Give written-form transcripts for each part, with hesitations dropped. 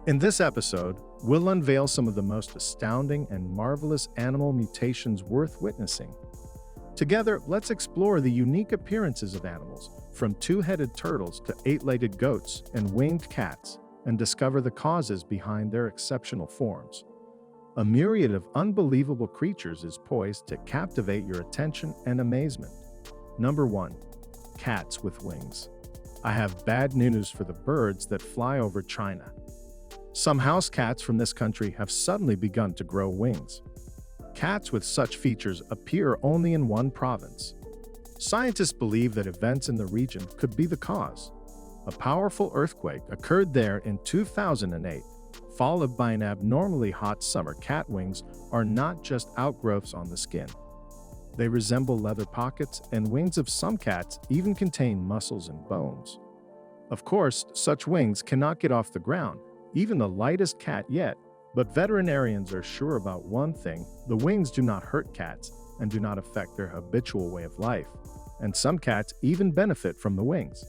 In this episode, we'll unveil some of the most astounding and marvelous animal mutations worth witnessing. Together, let's explore the unique appearances of animals, from two-headed turtles to eight-legged goats and winged cats, and discover the causes behind their exceptional forms. A myriad of unbelievable creatures is poised to captivate your attention and amazement. Number 1. Cats with wings. I have bad news for the birds that fly over China. Some house cats from this country have suddenly begun to grow wings. Cats with such features appear only in one province. Scientists believe that events in the region could be the cause. A powerful earthquake occurred there in 2008, followed by an abnormally hot summer. Cat wings are not just outgrowths on the skin. They resemble leather pockets, and wings of some cats even contain muscles and bones. Of course, such wings cannot get off the ground, even the lightest cat yet, but veterinarians are sure about one thing: the wings do not hurt cats and do not affect their habitual way of life, and some cats even benefit from the wings.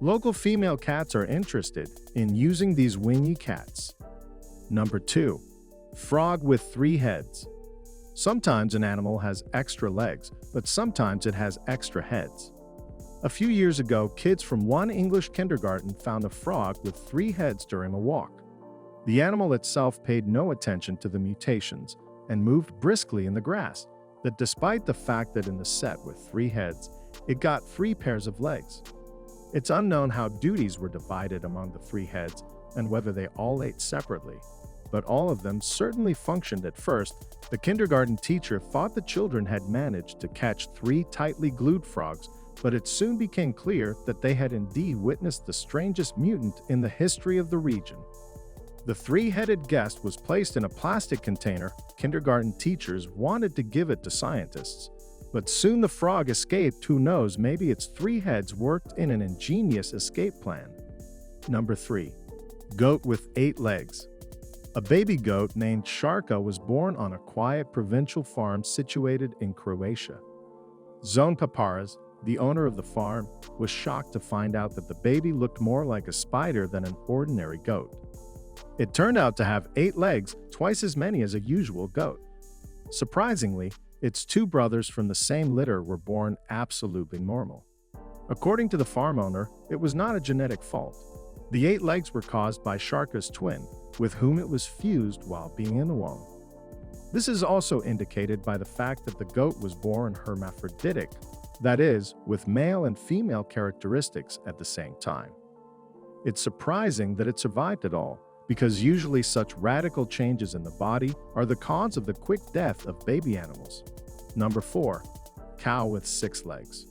Local female cats are interested in using these wingy cats. Number 2. Frog with 3 heads. Sometimes an animal has extra legs, but sometimes it has extra heads. A few years ago, kids from one English kindergarten found a frog with 3 heads during a walk. The animal itself paid no attention to the mutations and moved briskly in the grass, that despite the fact that in the set with 3 heads, it got 3 pairs of legs. It's unknown how duties were divided among the 3 heads and whether they all ate separately, but all of them certainly functioned at first. The kindergarten teacher thought the children had managed to catch 3 tightly glued frogs, but it soon became clear that they had indeed witnessed the strangest mutant in the history of the region. The 3-headed guest was placed in a plastic container. Kindergarten teachers wanted to give it to scientists, but soon the frog escaped. Who knows, maybe its 3 heads worked in an ingenious escape plan. Number 3. Goat with 8 legs. A baby goat named Sharka was born on a quiet provincial farm situated in Croatia. Zone Paparas, the owner of the farm, was shocked to find out that the baby looked more like a spider than an ordinary goat. It turned out to have 8 legs, twice as many as a usual goat. Surprisingly, its 2 brothers from the same litter were born absolutely normal. According to the farm owner, it was not a genetic fault. The 8 legs were caused by Sharka's twin, with whom it was fused while being in the womb. This is also indicated by the fact that the goat was born hermaphroditic, that is, with male and female characteristics at the same time. It's surprising that it survived at all, because usually such radical changes in the body are the cause of the quick death of baby animals. Number 4. Cow with 6 legs.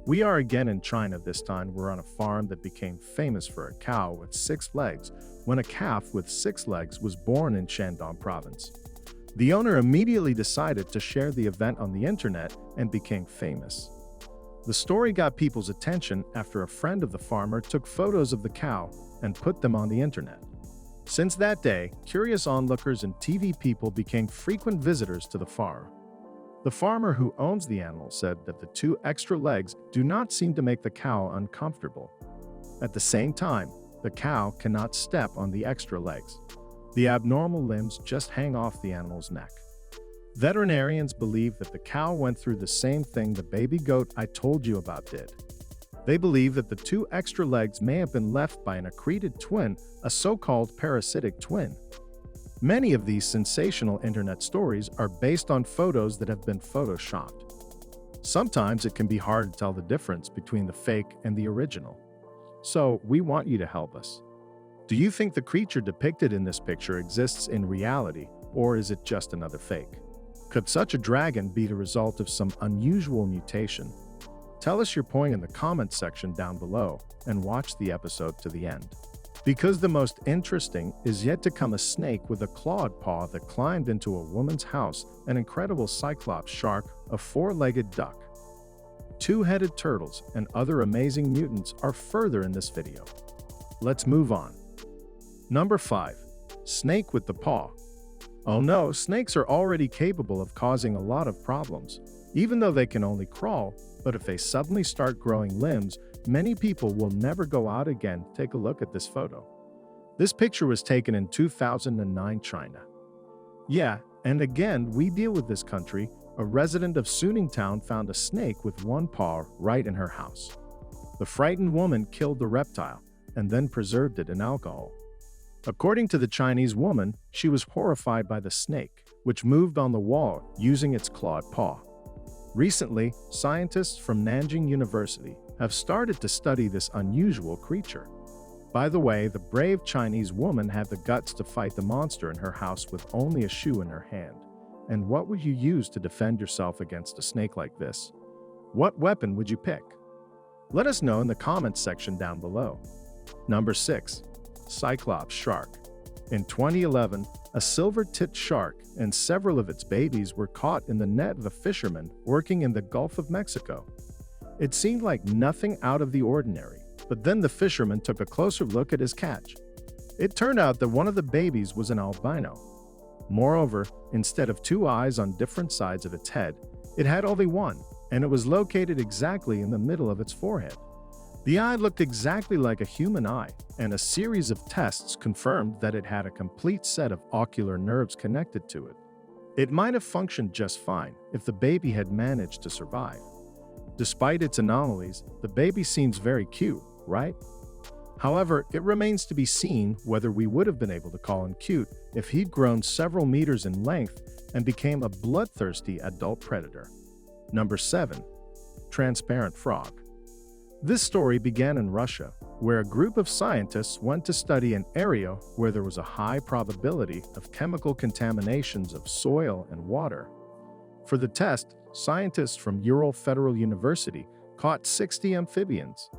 We are again in China. This time we're on a farm that became famous for a cow with 6 legs when a calf with 6 legs was born in Shandong province. The owner immediately decided to share the event on the internet and became famous. The story got people's attention after a friend of the farmer took photos of the cow and put them on the internet. Since that day, curious onlookers and TV people became frequent visitors to the farm. The farmer who owns the animal said that the 2 extra legs do not seem to make the cow uncomfortable. At the same time, the cow cannot step on the extra legs. The abnormal limbs just hang off the animal's neck. Veterinarians believe that the cow went through the same thing the baby goat I told you about did. They believe that the 2 extra legs may have been left by an accreted twin, a so-called parasitic twin. Many of these sensational internet stories are based on photos that have been photoshopped. Sometimes it can be hard to tell the difference between the fake and the original. So, we want you to help us. Do you think the creature depicted in this picture exists in reality, or is it just another fake? Could such a dragon be the result of some unusual mutation? Tell us your point in the comments section down below and watch the episode to the end. Because the most interesting is yet to come: a snake with a clawed paw that climbed into a woman's house, an incredible cyclops shark, a 4-legged duck, 2-headed turtles, and other amazing mutants are further in this video. Let's move on. Number 5. Snake with the paw. Oh no, snakes are already capable of causing a lot of problems, even though they can only crawl, but if they suddenly start growing limbs, many people will never go out again. Take a look at this photo. This picture was taken in 2009 China. Yeah, and again, we deal with this country. A resident of Suning Town found a snake with one paw right in her house. The frightened woman killed the reptile and then preserved it in alcohol. According to the Chinese woman, she was horrified by the snake, which moved on the wall using its clawed paw. Recently, scientists from Nanjing University have started to study this unusual creature. By the way, the brave Chinese woman had the guts to fight the monster in her house with only a shoe in her hand. And what would you use to defend yourself against a snake like this? What weapon would you pick? Let us know in the comments section down below. Number 6. Cyclops shark. In 2011, a silver-tipped shark and several of its babies were caught in the net of a fisherman working in the Gulf of Mexico. It seemed like nothing out of the ordinary, but then the fisherman took a closer look at his catch. It turned out that one of the babies was an albino. Moreover, instead of two eyes on different sides of its head, it had only one, and it was located exactly in the middle of its forehead. The eye looked exactly like a human eye, and a series of tests confirmed that it had a complete set of ocular nerves connected to it. It might have functioned just fine if the baby had managed to survive. Despite its anomalies, the baby seems very cute, right? However, it remains to be seen whether we would have been able to call him cute if he'd grown several meters in length and became a bloodthirsty adult predator. Number 7. Transparent frog. This story began in Russia, where a group of scientists went to study an area where there was a high probability of chemical contaminations of soil and water. For the test, scientists from Ural Federal University caught 60 amphibians,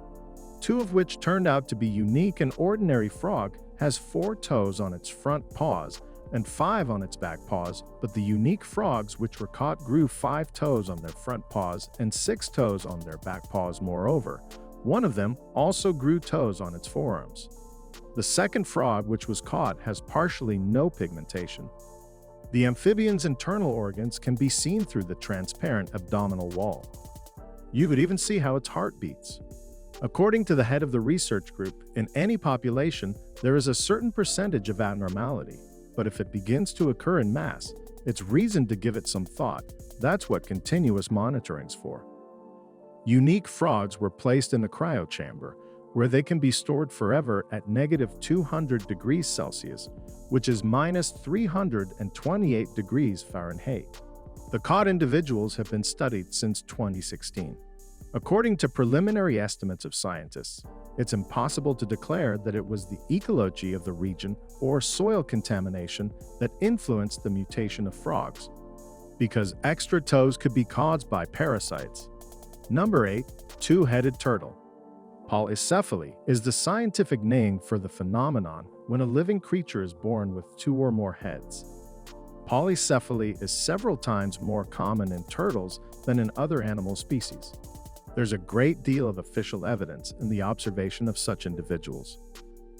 2 of which turned out to be unique. An ordinary frog has 4 toes on its front paws and 5 on its back paws, but the unique frogs which were caught grew 5 toes on their front paws and 6 toes on their back paws. Moreover, one of them also grew toes on its forearms. The second frog which was caught has partially no pigmentation. The amphibian's internal organs can be seen through the transparent abdominal wall. You could even see how its heart beats. According to the head of the research group, in any population, there is a certain percentage of abnormality, but if it begins to occur in mass, it's reason to give it some thought. That's what continuous monitoring's for. Unique frogs were placed in the cryochamber, where they can be stored forever at -200 degrees Celsius, which is -328 degrees Fahrenheit. The caught individuals have been studied since 2016. According to preliminary estimates of scientists, it's impossible to declare that it was the ecology of the region or soil contamination that influenced the mutation of frogs, because extra toes could be caused by parasites. Number 8. Two-headed turtle. Polycephaly is the scientific name for the phenomenon when a living creature is born with 2 or more heads. Polycephaly is several times more common in turtles than in other animal species. There's a great deal of official evidence in the observation of such individuals.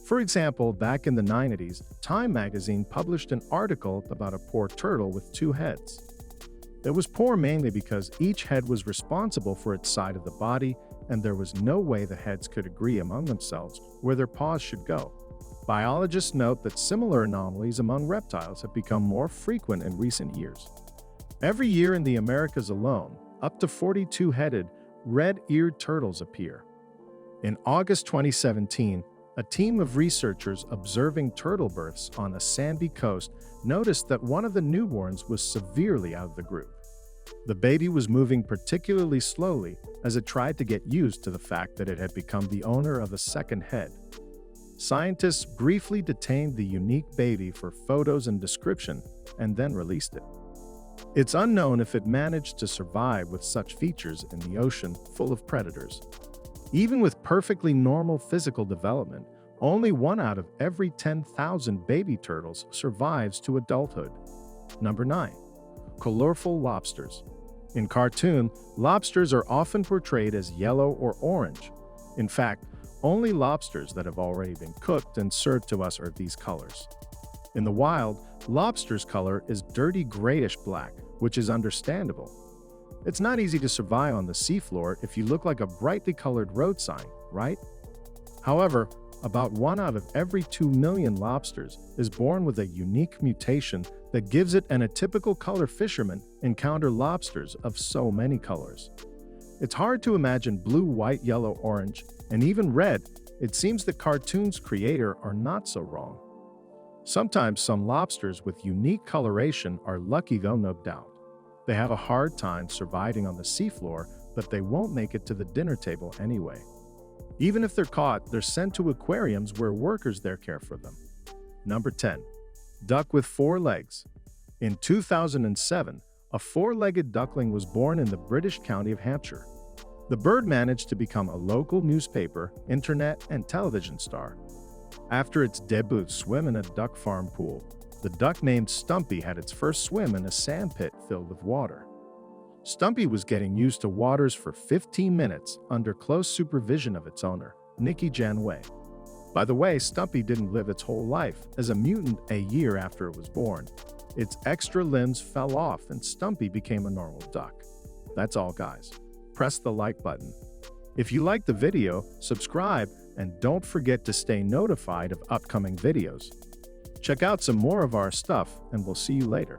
For example, back in the 90s, Time magazine published an article about a poor turtle with 2 heads. It was poor mainly because each head was responsible for its side of the body, and there was no way the heads could agree among themselves where their paws should go. Biologists note that similar anomalies among reptiles have become more frequent in recent years. Every year in the Americas alone, up to 42-headed, red-eared turtles appear. In August 2017, a team of researchers observing turtle births on a sandy coast noticed that one of the newborns was severely out of the group. The baby was moving particularly slowly as it tried to get used to the fact that it had become the owner of a second head. Scientists briefly detained the unique baby for photos and description and then released it. It's unknown if it managed to survive with such features in the ocean full of predators. Even with perfectly normal physical development, only 1 out of every 10,000 baby turtles survives to adulthood. Number 9. Colorful lobsters. In cartoon, lobsters are often portrayed as yellow or orange. In fact, only lobsters that have already been cooked and served to us are these colors. In the wild, lobster's color is dirty grayish black, which is understandable. It's not easy to survive on the seafloor if you look like a brightly colored road sign, right? However, About 1 out of every 2 million lobsters is born with a unique mutation that gives it an atypical color. Fishermen encounter lobsters of so many colors. It's hard to imagine blue, white, yellow, orange, and even red. It seems the cartoon's creator are not so wrong. Sometimes some lobsters with unique coloration are lucky, though, no doubt. They have a hard time surviving on the seafloor, but they won't make it to the dinner table anyway. Even if they're caught, they're sent to aquariums where workers there care for them. Number 10. Duck with 4 legs. In 2007, a 4-legged duckling was born in the British county of Hampshire. The bird managed to become a local newspaper, internet, and television star. After its debut swim in a duck farm pool, the duck named Stumpy had its first swim in a sandpit filled with water. Stumpy was getting used to waters for 15 minutes under close supervision of its owner, Nikki Janway. By the way, Stumpy didn't live its whole life. As a mutant, a year after it was born, its extra limbs fell off and Stumpy became a normal duck. That's all, guys. Press the like button. If you like the video, subscribe, and don't forget to stay notified of upcoming videos. Check out some more of our stuff, and we'll see you later.